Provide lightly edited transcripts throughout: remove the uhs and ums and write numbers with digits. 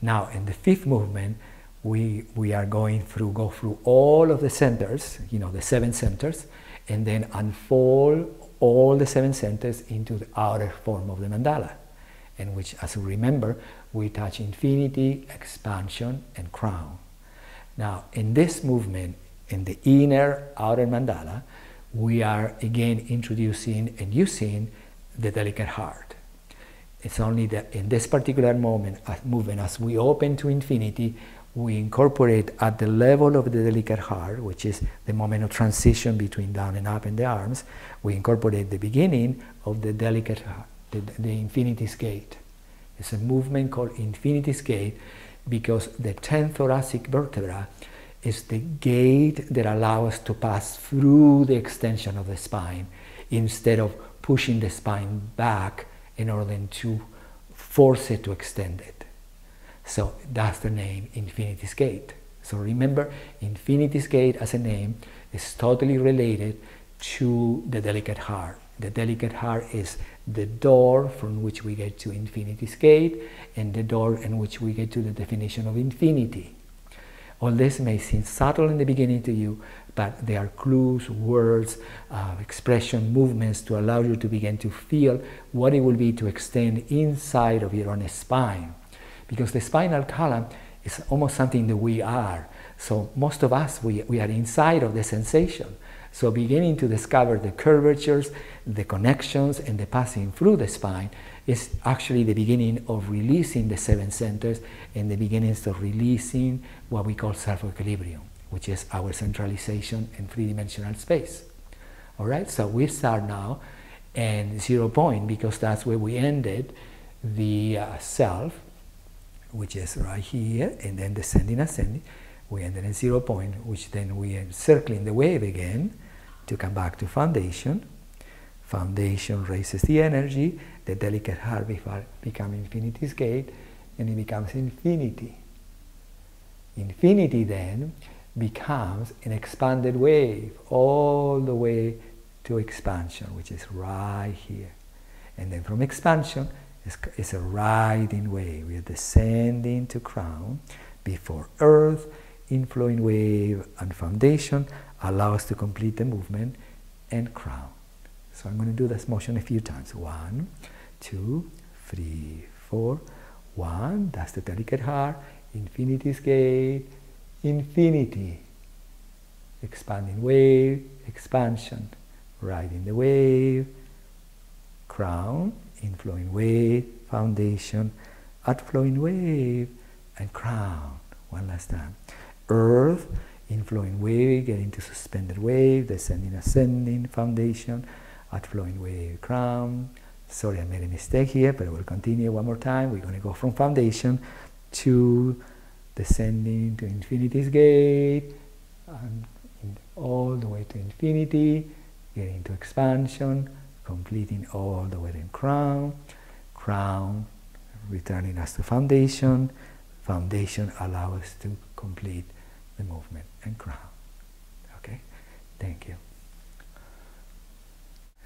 Now, in the fifth movement, we are going through, go through all of the centers, you know, the 7 centers, and then unfold all the 7 centers into the outer form of the mandala, in which, as you remember, we touch infinity, expansion, and crown. Now, in this movement, in the inner outer mandala, we are again introducing and using the delicate heart. It's only that in this particular movement, as we open to infinity, we incorporate at the level of the delicate heart, which is the moment of transition between down and up in the arms, we incorporate the beginning of the delicate heart, the infinity's gate. It's a movement called infinity's gate because the 10th thoracic vertebra is the gate that allows us to pass through the extension of the spine instead of pushing the spine back in order to force it to extend it. So that's the name, Infinity's Gate. So remember, Infinity's Gate as a name is totally related to the delicate heart. The delicate heart is the door from which we get to Infinity's Gate and the door in which we get to the definition of infinity. All this may seem subtle in the beginning to you, but they are clues, words, expression, movements to allow you to begin to feel what it will be to extend inside of your own spine. Because the spinal column is almost something that we are. So most of us, we are inside of the sensation. So beginning to discover the curvatures, the connections, and the passing through the spine is actually the beginning of releasing the 7 centers and the beginnings of releasing what we call self-equilibrium, which is our centralization in 3-dimensional space. All right, so we start now in 0 point because that's where we ended the self, which is right here, and then descending, ascending. We ended in 0 point, which then we are circling the wave again to come back to foundation. Foundation raises the energy, the delicate heart becomes infinity's gate, and it becomes infinity. Infinity then becomes an expanded wave all the way to expansion, which is right here. And then from expansion, it's a riding wave. We are descending to crown before earth, inflowing wave, and foundation allow us to complete the movement and crown. So I'm going to do this motion a few times. 1, 2, 3, 4. 1, that's the delicate heart. Infinity's gate, infinity. Expanding wave, expansion. Riding the wave, crown, inflowing wave, foundation, outflowing wave, and crown. One last time. Earth, inflowing wave, getting to suspended wave, descending, ascending, foundation, outflowing wave, crown. Sorry, I made a mistake here, but we'll continue one more time. We're going to go from foundation to descending to infinity's gate, and all the way to infinity, getting to expansion, completing all the way in crown, crown, returning us to foundation, foundation allow us to complete the movement and crown. Okay, thank you.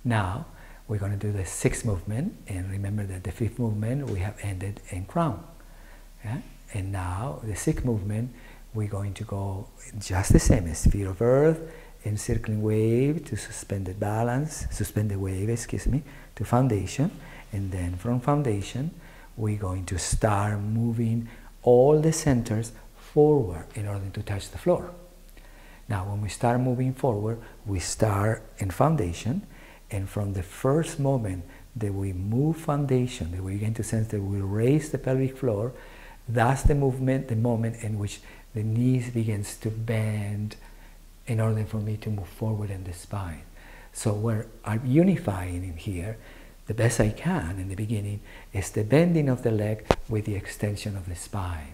Now we're going to do the 6th movement, and remember that the 5th movement we have ended in crown. Yeah? And now the 6th movement we're going to go just the same as sphere of earth, encircling wave to suspended balance, suspended wave, excuse me, to foundation, and then from foundation we're going to start moving all the centers forward in order to touch the floor. Now when we start moving forward, we start in foundation, and from the first moment that we move foundation, that we begin to sense that we raise the pelvic floor, that's the movement, the moment in which the knees begins to bend in order for me to move forward in the spine. So where I'm unifying in here, the best I can in the beginning, is the bending of the leg with the extension of the spine.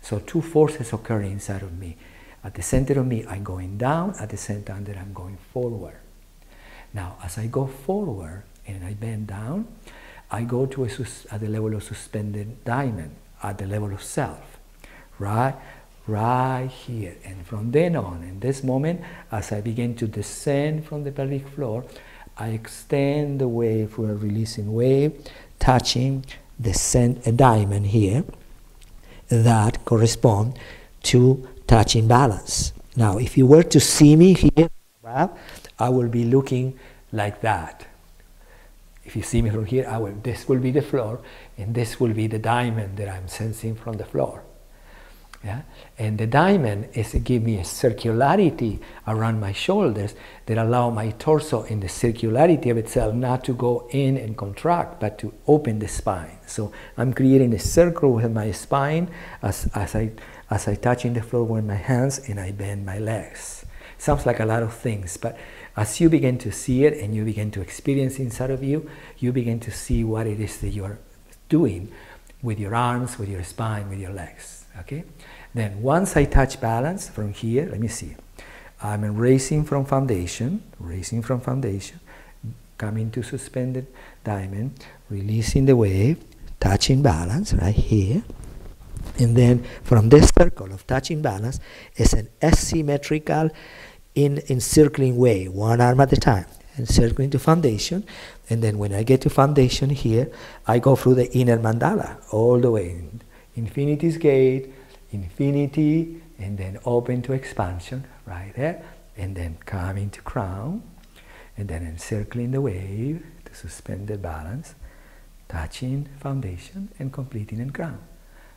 So 2 forces occur inside of me. At the center of me, I'm going down. At the same time that I'm going forward. Now, as I go forward and I bend down, I go to at the level of suspended diamond, at the level of self, right here. And from then on, in this moment, as I begin to descend from the pelvic floor, I extend the wave for a releasing wave, touching the diamond here, that correspond to touching balance. Now, if you were to see me here, I will be looking like that. If you see me from here, this will be the floor, and this will be the diamond that I'm sensing from the floor. Yeah? And the diamond give me a circularity around my shoulders that allow my torso in the circularity of itself not to go in and contract, but to open the spine. So I'm creating a circle with my spine as I touch in the floor with my hands and I bend my legs. Sounds like a lot of things, but as you begin to see it and you begin to experience inside of you, you begin to see what it is that you're doing with your arms, with your spine, with your legs. Okay? Then once I touch balance from here, let me see. I'm raising from foundation, coming to suspended diamond, releasing the wave, touching balance right here. And then from this circle of touching balance is an asymmetrical encircling wave, one arm at a time, encircling to foundation. And then when I get to foundation here, I go through the inner mandala all the way. Infinity's gate, infinity, and then open to expansion right there, and then coming to crown, and then encircling the wave to suspended balance, touching foundation, and completing in crown.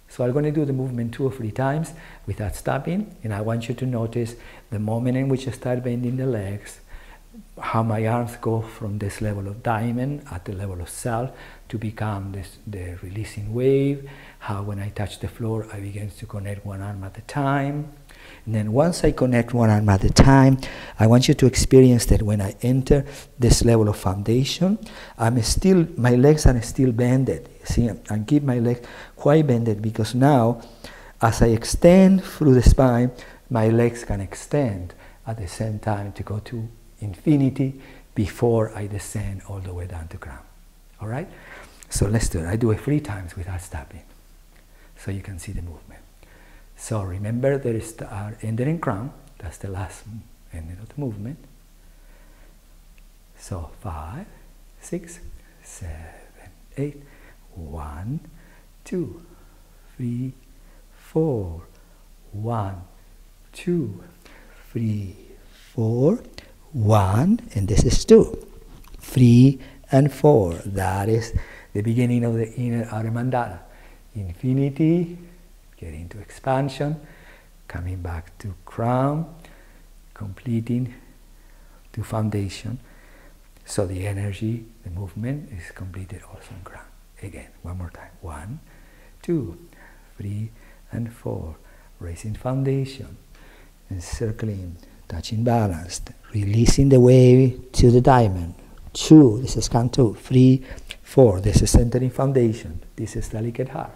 So I'm going to do the movement 2 or 3 times without stopping, and I want you to notice the moment in which I start bending the legs, how my arms go from this level of diamond at the level of self to become the releasing wave, how when I touch the floor I begin to connect one arm at a time. And then once I connect one arm at a time, I want you to experience that when I enter this level of foundation, my legs are still bended. See, I keep my legs quite bended because now, as I extend through the spine, my legs can extend at the same time to go to infinity before I descend all the way down to ground. All right? So let's do it. I do it 3 times without stopping, so you can see the movement. So remember, there is our ending in crown. That's the last ending of the movement. So 5, 6, 7, 8. 1, 2, 3, 4. 1, 2, 3, 4. 1, and this is 2. 3 and 4. That is the beginning of the inner outer mandala. Infinity, getting to expansion, coming back to crown, completing to foundation. So the energy, the movement is completed also in crown. Again, one more time. 1, 2, 3, and 4. Raising foundation, encircling, touching balance, releasing the wave to the diamond. 2, this is count 2, 3, 4. This is centering foundation. This is delicate heart.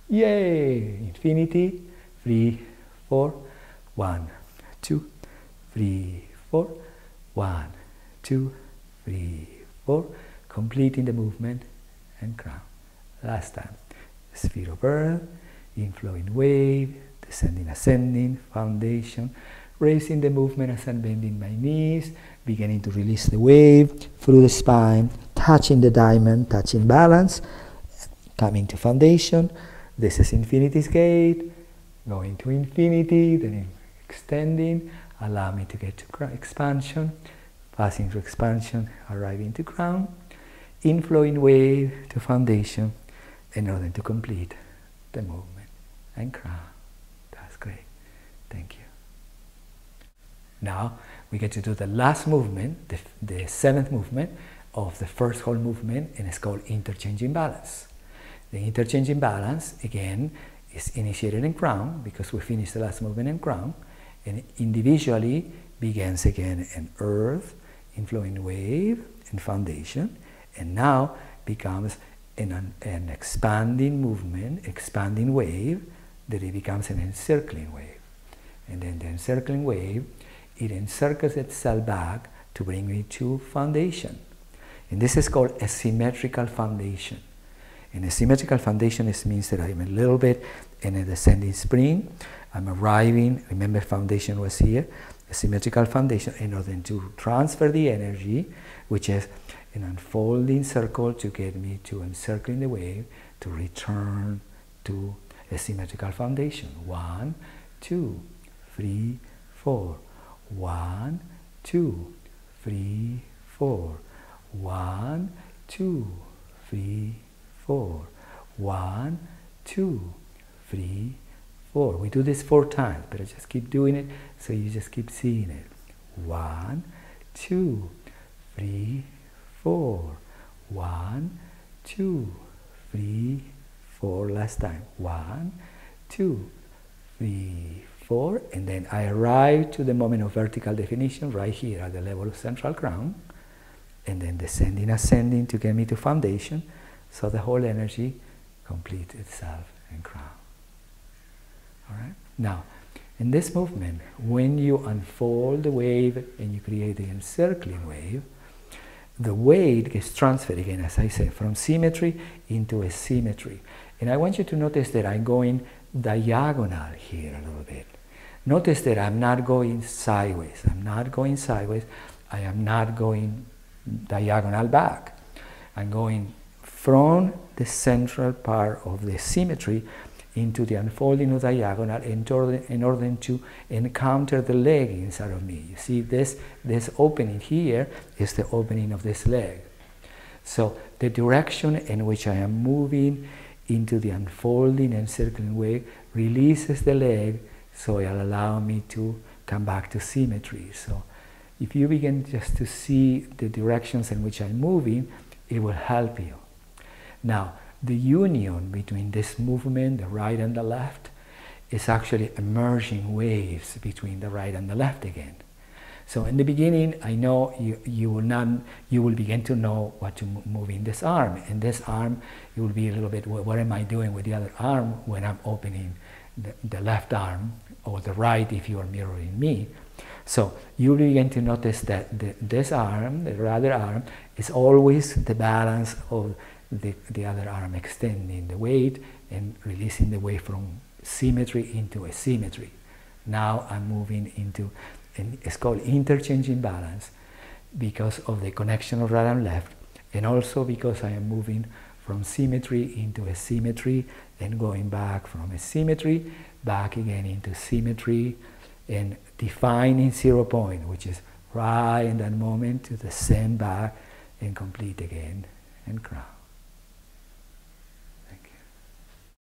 Yay! Infinity. 3, 4. 1, 2, 3, 4. 1, 2, 3, 4. Completing the movement and crown. Last time. Sphere of earth, inflowing wave, descending, ascending, foundation, raising the movement as I'm bending my knees, beginning to release the wave through the spine, touching the diamond, touching balance, coming to foundation. This is infinity's gate, going to infinity, then extending, allow me to get to expansion, passing through expansion, arriving to crown, inflowing wave to foundation, in order to complete the movement and crown. That's great. Thank you. Now we get to do the last movement, the 7th movement of the first whole movement, and it's called interchanging balance. The interchanging balance, again, is initiated in crown because we finished the last movement in crown, and individually begins again in earth, inflowing wave, and foundation, and now becomes an expanding movement, expanding wave, that it becomes an encircling wave. And then the encircling wave, it encircles itself back to bring me to foundation. And this is called a symmetrical foundation. And a symmetrical foundation means that I'm a little bit in a descending spring. I'm arriving, remember foundation was here, a symmetrical foundation in order to transfer the energy, which is an unfolding circle to get me to encircling the wave, to return to a symmetrical foundation. 1, 2, 3, 4. 1, 2, 3, 4. 1, 2, 3, 4. 1, 2, 3, 4. We do this 4 times, but I just keep doing it so you just keep seeing it. 1, 2, 3, 4. 1, 2, 3, 4. Last time. 1, 2, 3, 4. And then I arrive to the moment of vertical definition right here at the level of central crown. And then descending, ascending to get me to foundation. So the whole energy completes itself in crown. All right? Now, in this movement, when you unfold the wave and you create the encircling wave, the weight gets transferred again, as I said, from symmetry into asymmetry. And I want you to notice that I'm going diagonal here a little bit. Notice that I'm not going sideways. I'm not going sideways. I am not going diagonal back. I'm going from the central part of the symmetry into the unfolding of diagonal in order to encounter the leg inside of me. You see this opening here is the opening of this leg. So the direction in which I am moving into the unfolding and circling wave releases the leg, so it'll allow me to come back to symmetry. So if you begin just to see the directions in which I'm moving, it will help you. Now, the union between this movement, the right and the left, is actually emerging waves between the right and the left again. So in the beginning, I know you will begin to know what to move in this arm. In this arm, you will be a little bit, what am I doing with the other arm when I'm opening the left arm, or the right if you are mirroring me. So you begin to notice that this arm, the other arm, is always the balance of the other arm, extending the weight and releasing the weight from symmetry into asymmetry. Now I'm moving into, and it's called interchanging balance, because of the connection of right and left, and also because I am moving from symmetry into asymmetry and going back from asymmetry back again into symmetry, and defining 0 point, which is right in that moment to descend back and complete again and crown.